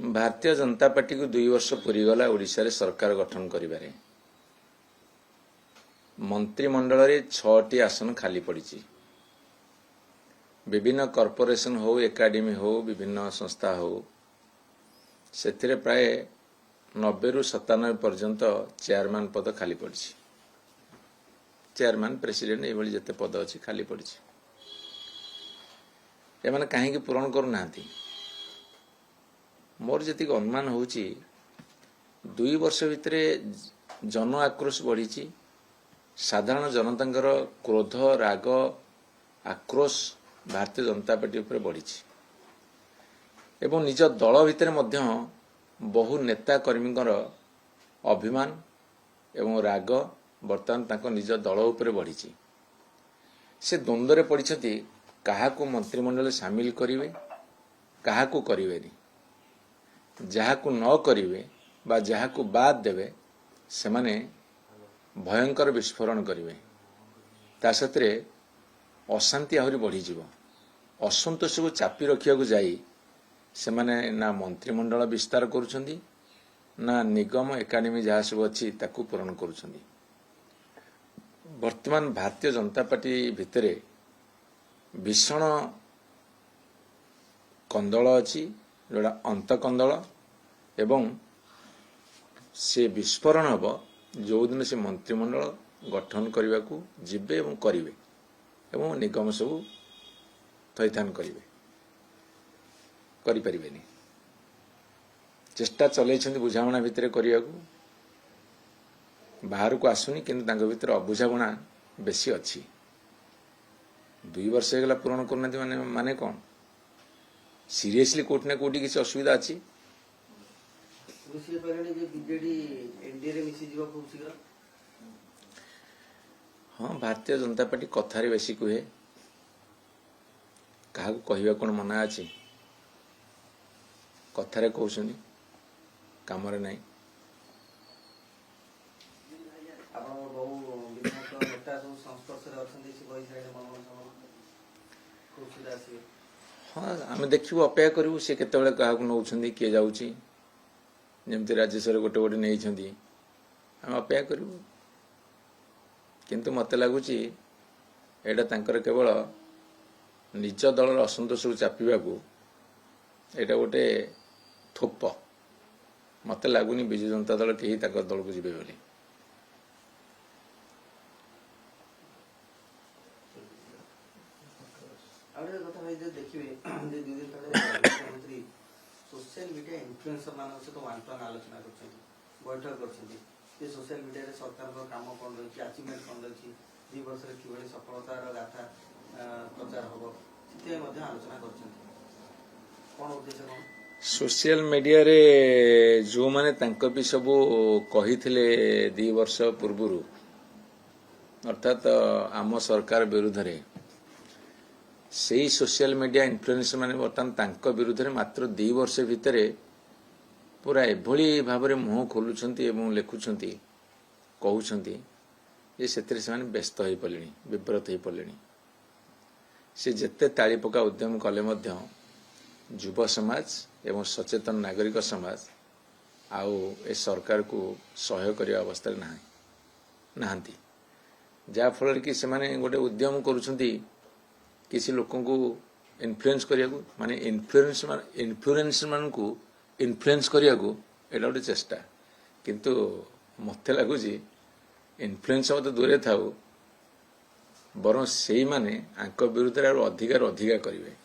Bharatiya Janata party को 2 वर्ष पूरीगला ओडिशा रे सरकार गठन करिबारे मंत्रिमंडल रे 6टी आसन खाली पड़ी। विभिन्न कॉर्पोरेशन हो एकाडेमी हो विभिन्न संस्था हो से प्राय 90 रु 97 पर्यंत चेयरमैन पद खाली पड़ी। चेयरमैन प्रेसिडेंट ये जिते पद अच्छी खाली पड़ी। एमाने कहीं पूरण करूना। मोर जी अनुमान हो 2 वर्ष भितर जन आक्रोश बढ़ी। साधारण जनतांकर क्रोध राग आक्रोश भारतीय जनता पार्टी उपर बढ़ी एवं निज दल भितर बहु नेता कर्मी अभिमान एवं राग बर्तमान तांको निज दल उपर बढ़ी। से द्वंद्व पड़ती क्या मंत्रिमंडल सामिल करेंगे क्या करेंगे जहाँ को न करेंगे बा जहाँ को बाद देवे से माने भयंकर विस्फोरण करेंगे। ता सत्रे अशांति आहरी बढ़ीज असंतोष को चापी रखा जाई से माने ना मंत्रिमंडल विस्तार करुछंदी ना निगम एकाडेमी जहाँ सब अच्छी ताकू पूरण करुछंदी। वर्तमान भारतीय जनता पार्टी भितरे भीषण कंदल अच्छी जोड़ा अंत कंदल एवं से विस्फोरण हम जो दिन से मंत्रिमंडल गठन करने को जीवे एवं करेंगे एवं निगम सब थैथान करेंगे करें चेष्टा चल बुझाणा भितर करने को बाहर को आसुनी किंतु भीतर अबुझाणा बेसी अच्छी। 2 वर्ष होगा पूरण करना माने कौन सीरियसली कोर्ट ना कोटी किसी असुविधा अच्छी। हाँ भारतीय जनता पार्टी कथारे बेसी कहे क्या कहवा कौन मना अच्छी कथारे कहते काम ना। हाँ आम देखू अपेक्षा करूँ सी के क्या नौ किए जाऊँगी जमती राज्यसभा गोटे गोटे नहीं आम अपेक्षा करूँ किंतु मत लगुच यहाँ केवल निज दल असंतोष को चापा को यहाँ गोटे थोप मत लगुनि विजु जनता दल कहीं दल को जीवे बोली। मुख्यमंत्री सोशल मीडिया इन्फ्लुएंसर मान सहित वन टू वन आलोचना बैठक कर सोशल मीडिया रे सरकार काम कौन रही अचिवमेंट कौन रही 2 वर्ष कि सफलतार गाथा प्रचार हम आलोचना कर उद्देश्य कौन सोशल मीडिया रे जो माने तांको भी सब कही 2 वर्ष पूर्व अर्थात आम सरकार विरुद्ध रे से सोशल मीडिया इन्फ्लुएंसर माने बर्तमान तांको विरुद्ध में मात्र 2 वर्ष भितर पूरा एभली भाव में मुह खोलुंट एवं लिखुंट कहते ये से व्यस्त हो पड़े विव्रत हो पड़े। से जिते ताली पका उद्यम कले युव समाज एवं सचेतन नागरिक समाज आउ ए सरकार को सहयोग करने अवस्था नहांती जाफल कि से गोटे उद्यम करुछंती किसी लोगों को इन्फ्लुएंस करिया को माने इन्फ्लुएंस मान को इन्फ्लुएंस करिया को एटा गोटे चेष्टा किंतु मते लगुच इन्फ्लुएंस मत दूरे थाउ बरं से माने आंक विरुद्ध अधिकार करेंगे।